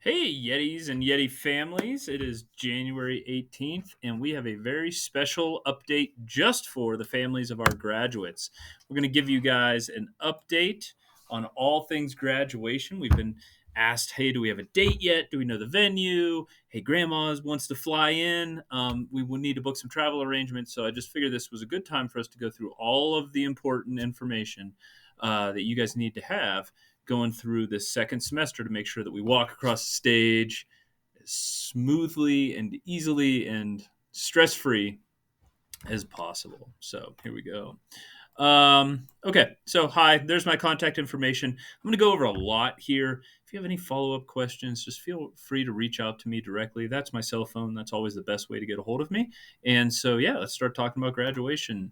Hey, Yetis and Yeti families. It is January 18th, and we have a very special update just for the families of our graduates. We're going to give you guys an update on all things graduation. We've been asked, hey, do we have a date yet? Do we know the venue? Hey, grandma's wants to fly in. We will need to book some travel arrangements. So I just figured this was a good time for us to go through all of the important information that you guys need to have going through this second semester to make sure that we walk across the stage as smoothly and easily and stress free as possible. So here we go. Okay, so hi, there's my contact information. I'm going to go over a lot here. If you have any follow up questions, just feel free to reach out to me directly. That's my cell phone. That's always the best way to get a hold of me. And so, yeah, let's start talking about graduation.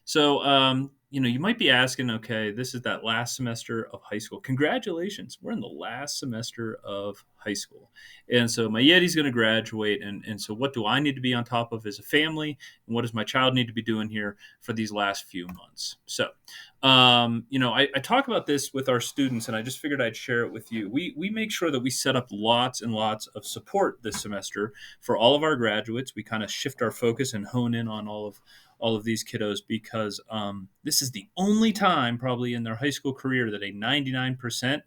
So, you might be asking, okay, this is that last semester of high school. Congratulations. We're in the last semester of high school. And so my Yeti's going to graduate. And so what do I need to be on top of as a family? And what does my child need to be doing here for these last few months? So, I talk about this with our students, and I just figured I'd share it with you. We make sure that we set up lots and lots of support this semester for all of our graduates. We kind of shift our focus and hone in on all of these kiddos because this is the only time probably in their high school career that a 99%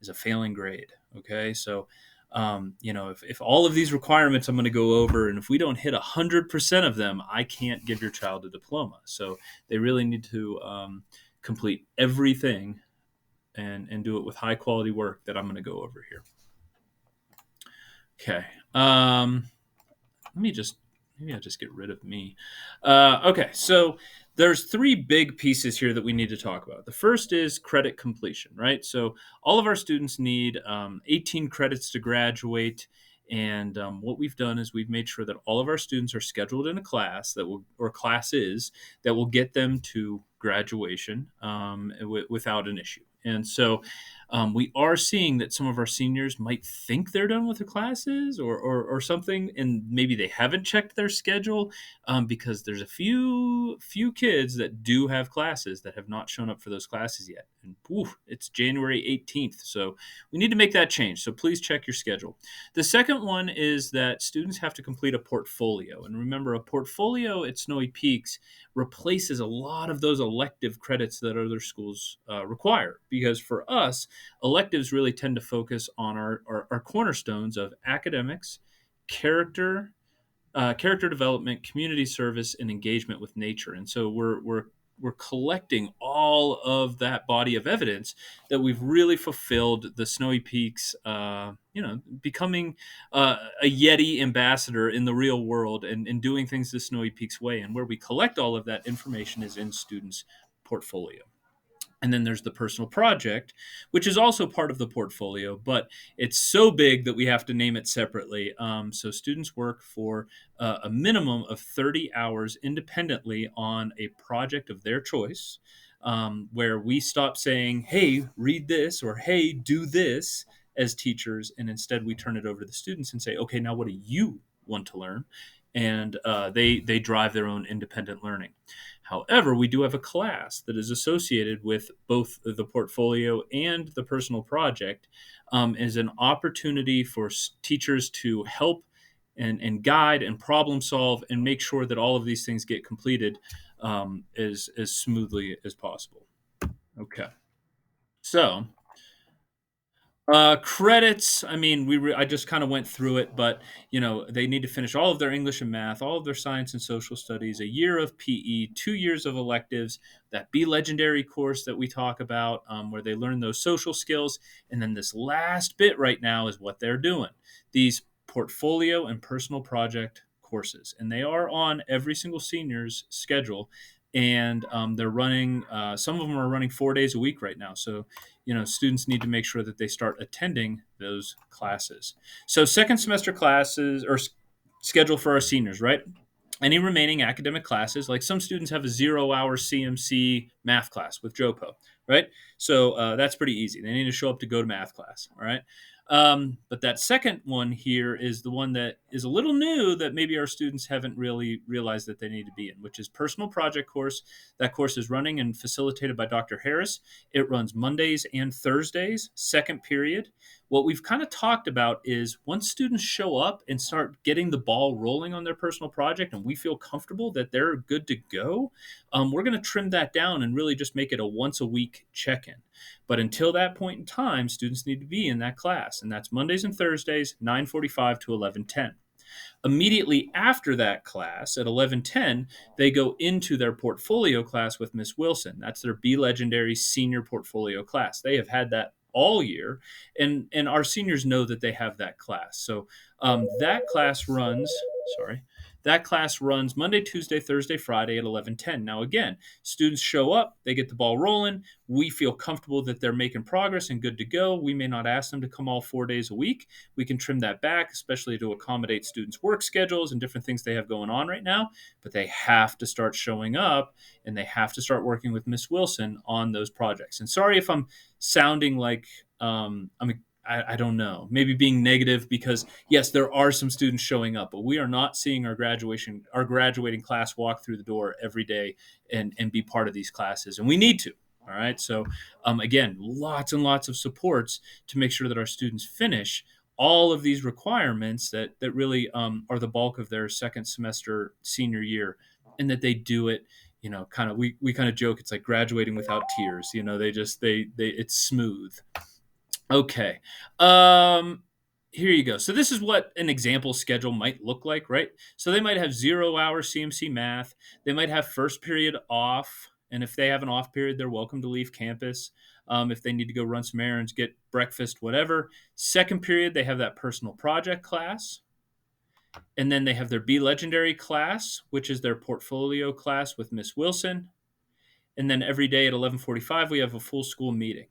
is a failing grade. Okay. So, if all of these requirements I'm going to go over, and if we don't hit 100% of them, I can't give your child a diploma. So they really need to complete everything and do it with high quality work that I'm going to go over here. Okay. Let me just maybe I'll just get rid of me. Okay, so there's three big pieces here that we need to talk about. The first is credit completion, right? So all of our students need 18 credits to graduate. And what we've done is we've made sure that all of our students are scheduled in a class or classes that will get them to graduation without an issue. And so we are seeing that some of our seniors might think they're done with their classes or something, and maybe they haven't checked their schedule because there's a few kids that do have classes that have not shown up for those classes yet. And it's January 18th, so we need to make that change. So please check your schedule. The second one is that students have to complete a portfolio. And remember, a portfolio at Snowy Peaks replaces a lot of those elective credits that other schools require. Because for us, electives really tend to focus on our cornerstones of academics, character, character development, community service, and engagement with nature. And so we're collecting all of that body of evidence that we've really fulfilled the Snowy Peaks, becoming a Yeti ambassador in the real world and doing things the Snowy Peaks way. And where we collect all of that information is in students' portfolio. And then there's the personal project, which is also part of the portfolio, but it's so big that we have to name it separately. So students work for a minimum of 30 hours independently on a project of their choice, where we stop saying, hey, read this, or hey, do this as teachers. And instead we turn it over to the students and say, okay, now what do you want to learn? And they drive their own independent learning. However, we do have a class that is associated with both the portfolio and the personal project as an opportunity for teachers to help and guide and problem solve and make sure that all of these things get completed as smoothly as possible. Okay. So credits. I mean, I just kind of went through it, but they need to finish all of their English and math, all of their science and social studies, a year of PE, 2 years of electives, that Be Legendary course that we talk about, where they learn those social skills, and then this last bit right now is what they're doing. These portfolio and personal project courses, and they are on every single senior's schedule, and they're running. Some of them are running 4 days a week right now, so students need to make sure that they start attending those classes. So second semester classes or schedule for our seniors, right? Any remaining academic classes, like some students have a 0 hour CMC math class with JOPO, right? So that's pretty easy. They need to show up to go to math class, all right? But that second one here is the one that is a little new that maybe our students haven't really realized that they need to be in, which is personal project course. That course is running and facilitated by Dr. Harris. It runs Mondays and Thursdays, second period. what we've kind of talked about is once students show up and start getting the ball rolling on their personal project and we feel comfortable that they're good to go, we're going to trim that down and really just make it a once a week check-in. But until that point in time, students need to be in that class, and that's Mondays and Thursdays, 9:45 to 11:10. Immediately after that class at 11:10, they go into their portfolio class with Miss Wilson. That's their Be Legendary senior portfolio class. They have had that all year, and our seniors know that they have that class. So that class runs, sorry, that class runs Monday, Tuesday, Thursday, Friday at 11:10. Now, again, students show up, they get the ball rolling. We feel comfortable that they're making progress and good to go. We may not ask them to come all 4 days a week. We can trim that back, especially to accommodate students' work schedules and different things they have going on right now. But they have to start showing up, and they have to start working with Miss Wilson on those projects. And sorry if I'm sounding like I don't know, maybe being negative, because yes, there are some students showing up, but we are not seeing our graduating class walk through the door every day and be part of these classes, and we need to. All right. So again, lots and lots of supports to make sure that our students finish all of these requirements that really are the bulk of their second semester senior year, and that they do it. Kind of, we kind of joke, it's like graduating without tears. They it's smooth. Okay. Here you go. So this is what an example schedule might look like, right? So they might have 0-hour CMC math. They might have first period off. And if they have an off period, they're welcome to leave campus. If they need to go run some errands, get breakfast, whatever. Second period, they have that personal project class. And then they have their Be Legendary class, which is their portfolio class with Miss Wilson. And then every day at 11:45, we have a full school meeting.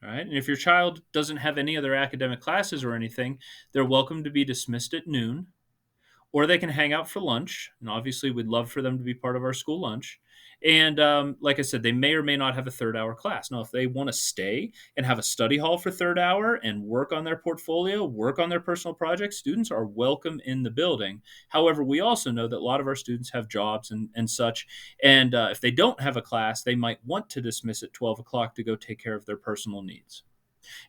All right. And if your child doesn't have any other academic classes or anything, they're welcome to be dismissed at noon, or they can hang out for lunch. And obviously, we'd love for them to be part of our school lunch. And like I said, they may or may not have a third hour class. Now, if they want to stay and have a study hall for third hour and work on their portfolio, work on their personal projects, students are welcome in the building. However, we also know that a lot of our students have jobs and such. And if they don't have a class, they might want to dismiss at 12 o'clock to go take care of their personal needs.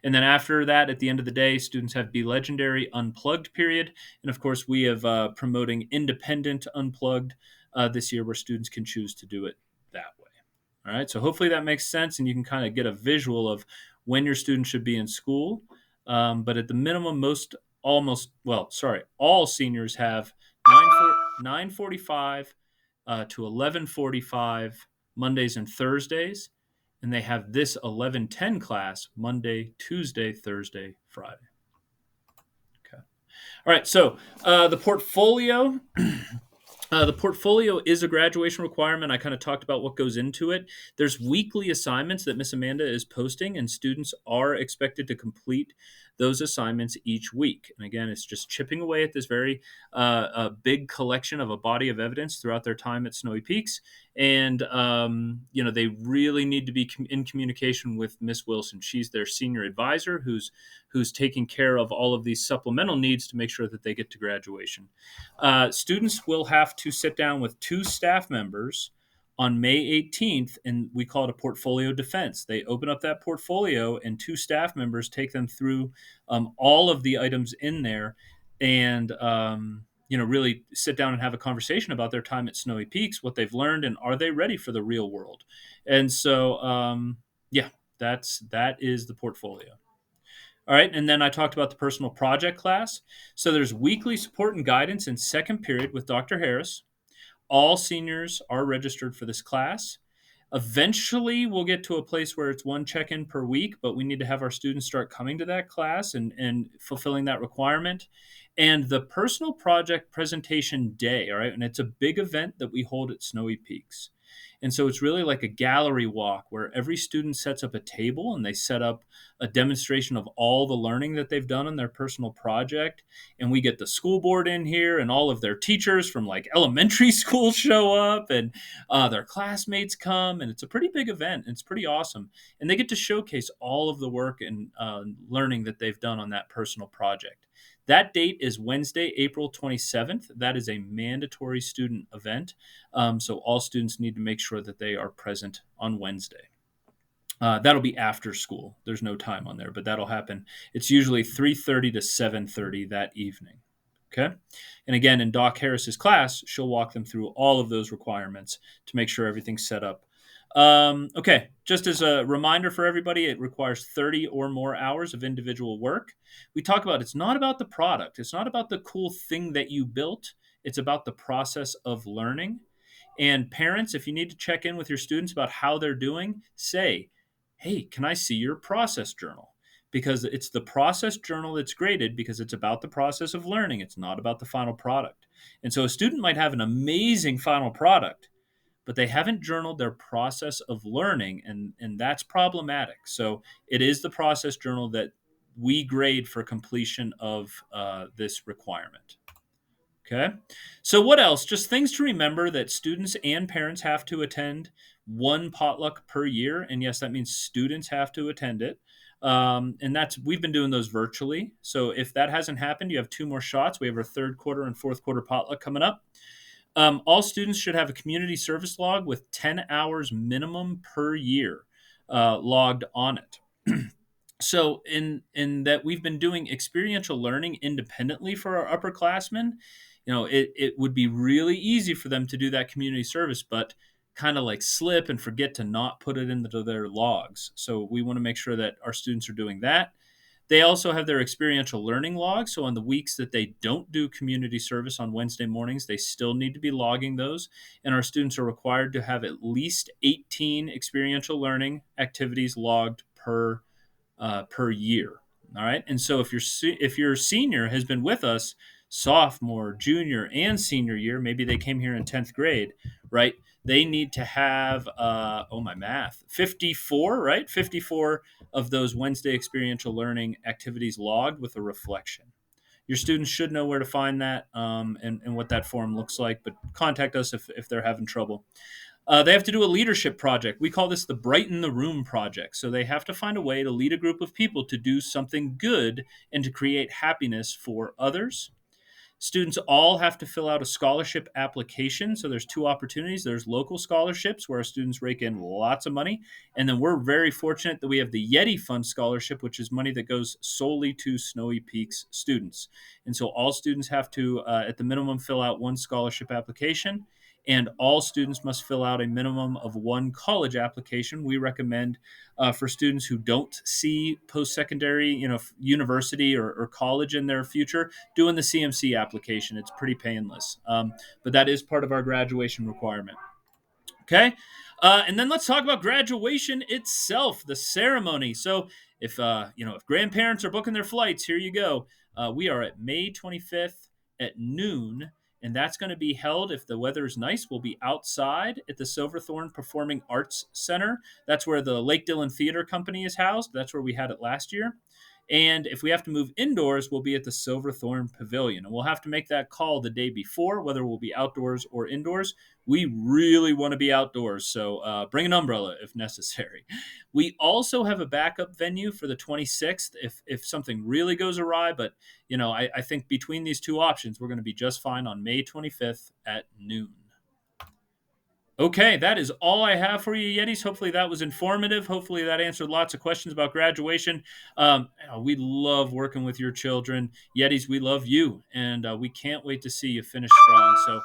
And then after that, at the end of the day, students have Be Legendary Unplugged period. And of course, we have promoting Independent Unplugged this year, where students can choose to do it that way. All right. So hopefully that makes sense, and you can kind of get a visual of when your students should be in school. But at the minimum, all seniors have 9:45 to 11:45 Mondays and Thursdays. And they have this 11:10 class Monday, Tuesday, Thursday, Friday. Okay. All right. So the portfolio. The portfolio is a graduation requirement. I kind of talked about what goes into it. There's weekly assignments that Miss Amanda is posting, and students are expected to complete those assignments each week. And again, it's just chipping away at this very big collection of a body of evidence throughout their time at Snowy Peaks. And, they really need to be in communication with Miss Wilson. She's their senior advisor who's taking care of all of these supplemental needs to make sure that they get to graduation. Students will have to sit down with 2 staff members on May 18th, and we call it a portfolio defense. They open up that portfolio, and 2 staff members take them through all of the items in there, and really sit down and have a conversation about their time at Snowy Peaks, what they've learned, and are they ready for the real world. And so, that is the portfolio. All right, and then I talked about the personal project class. So there's weekly support and guidance in second period with Dr. Harris. All seniors are registered for this class. Eventually, we'll get to a place where it's 1 check-in per week, but we need to have our students start coming to that class and fulfilling that requirement. And the personal project presentation day, all right, and it's a big event that we hold at Snowy Peaks. And so it's really like a gallery walk where every student sets up a table and they set up a demonstration of all the learning that they've done on their personal project. And we get the school board in here, and all of their teachers from like elementary school show up, and their classmates come, and it's a pretty big event. And it's pretty awesome. And they get to showcase all of the work and learning that they've done on that personal project. That date is Wednesday, April 27th. That is a mandatory student event. So all students need to make sure that they are present on Wednesday. That'll be after school. There's no time on there, but that'll happen. It's usually 3:30 to 7:30 that evening. Okay. And again, in Doc Harris's class, she'll walk them through all of those requirements to make sure everything's set up. Okay. Just as a reminder for everybody, it requires 30 or more hours of individual work. We talk about it's not about the product, it's not about the cool thing that you built, it's about the process of learning. And parents, if you need to check in with your students about how they're doing, say, hey, can I see your process journal? Because it's the process journal that's graded because it's about the process of learning. It's not about the final product. And so a student might have an amazing final product, but they haven't journaled their process of learning, and that's problematic. So it is the process journal that we grade for completion of this requirement. Okay. So, what else? Just things to remember that students and parents have to attend one potluck per year. And yes, that means students have to attend it. And we've been doing those virtually. So, if that hasn't happened, you have two more shots. We have our third quarter and fourth quarter potluck coming up. All students should have a community service log with 10 hours minimum per year logged on it. So in that we've been doing experiential learning independently for our upperclassmen, it would be really easy for them to do that community service, but kind of like slip and forget to not put it into their logs. So we want to make sure that our students are doing that. They also have their experiential learning log. So on the weeks that they don't do community service on Wednesday mornings, they still need to be logging those. And our students are required to have at least 18 experiential learning activities logged per year. All right. And so if your senior has been with us sophomore, junior, and senior year, maybe they came here in 10th grade, right? They need to have, 54, right? 54 of those Wednesday experiential learning activities logged with a reflection. Your students should know where to find that and what that form looks like, but contact us if they're having trouble. They have to do a leadership project. We call this the Brighten the Room project. So they have to find a way to lead a group of people to do something good and to create happiness for others. Students all have to fill out a scholarship application. So there's two opportunities. There's local scholarships where our students rake in lots of money. And then we're very fortunate that we have the Yeti Fund Scholarship, which is money that goes solely to Snowy Peaks students. And so all students have to, at the minimum, fill out one scholarship application. And all students must fill out a minimum of one college application. We recommend for students who don't see post-secondary, university or college in their future, doing the CMC application. It's pretty painless, but that is part of our graduation requirement. Okay, and then let's talk about graduation itself, the ceremony. So if grandparents are booking their flights, here you go. We are at May 25th at noon. And that's going to be held, if the weather is nice, we'll be outside at the Silverthorne Performing Arts Center. That's where the Lake Dillon Theater Company is housed. That's where we had it last year. And if we have to move indoors, we'll be at the Silverthorne Pavilion. And we'll have to make that call the day before, whether we'll be outdoors or indoors. We really want to be outdoors, so bring an umbrella if necessary. We also have a backup venue for the 26th if something really goes awry. But, I think between these two options, we're going to be just fine on May 25th at noon. Okay, that is all I have for you, Yetis. Hopefully that was informative. Hopefully that answered lots of questions about graduation. We love working with your children. Yetis, we love you, and we can't wait to see you finish strong. So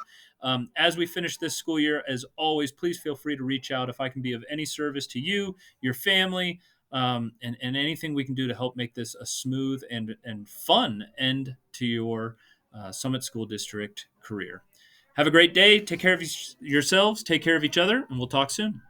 as we finish this school year, as always, please feel free to reach out if I can be of any service to you, your family, and anything we can do to help make this a smooth and fun end to your Summit School District career. Have a great day. Take care of yourselves. Take care of each other, and we'll talk soon.